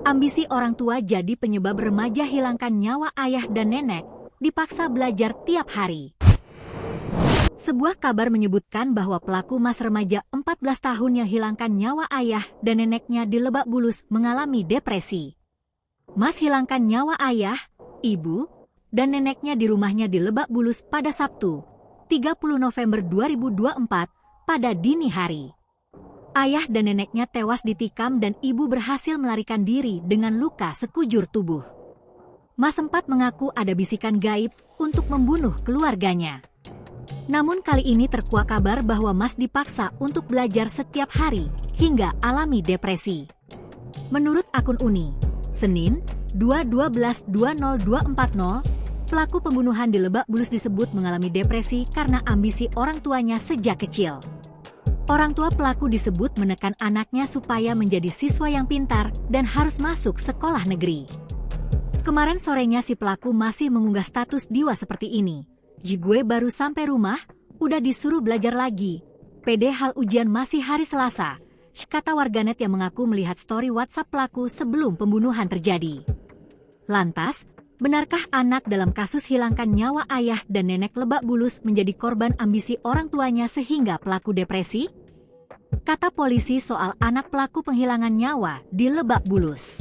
Ambisi orang tua jadi penyebab remaja hilangkan nyawa ayah dan nenek, dipaksa belajar tiap hari. Sebuah kabar menyebutkan bahwa pelaku mas remaja 14 tahun yang hilangkan nyawa ayah dan neneknya di Lebak Bulus mengalami depresi. Mas hilangkan nyawa ayah, ibu, dan neneknya di rumahnya di Lebak Bulus pada Sabtu, 30 November 2024, pada dini hari. Ayah dan neneknya tewas ditikam dan ibu berhasil melarikan diri dengan luka sekujur tubuh. Mas sempat mengaku ada bisikan gaib untuk membunuh keluarganya. Namun kali ini terkuak kabar bahwa Mas dipaksa untuk belajar setiap hari hingga alami depresi. Menurut akun Uni, Senin, 2/12/20240, pelaku pembunuhan di Lebak Bulus disebut mengalami depresi karena ambisi orang tuanya sejak kecil. Orang tua pelaku disebut menekan anaknya supaya menjadi siswa yang pintar dan harus masuk sekolah negeri. Kemarin sorenya si pelaku masih mengunggah status diwa seperti ini. Gue baru sampai rumah, udah disuruh belajar lagi. Pede hal ujian masih hari Selasa, kata warganet yang mengaku melihat story WhatsApp pelaku sebelum pembunuhan terjadi. Lantas, benarkah anak dalam kasus hilangkan nyawa ayah dan nenek Lebak Bulus menjadi korban ambisi orang tuanya sehingga pelaku depresi? Kata polisi soal anak pelaku penghilangan nyawa di Lebak Bulus.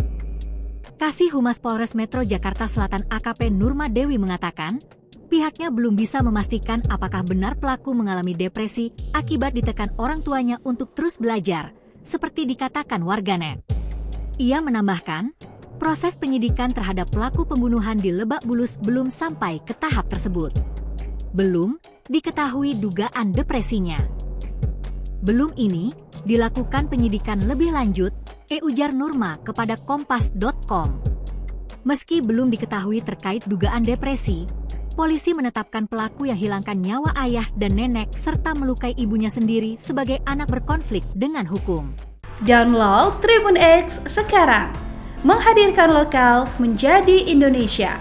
Kasih Humas Polres Metro Jakarta Selatan AKP Nurma Dewi mengatakan, pihaknya belum bisa memastikan apakah benar pelaku mengalami depresi akibat ditekan orang tuanya untuk terus belajar, seperti dikatakan warganet. Ia menambahkan, proses penyidikan terhadap pelaku pembunuhan di Lebak Bulus belum sampai ke tahap tersebut. Belum diketahui dugaan depresinya. Belum ini, dilakukan penyidikan lebih lanjut, ujar Nurma kepada Kompas.com. Meski belum diketahui terkait dugaan depresi, polisi menetapkan pelaku yang hilangkan nyawa ayah dan nenek serta melukai ibunya sendiri sebagai anak berkonflik dengan hukum. Download Tribun X sekarang, menghadirkan lokal menjadi Indonesia.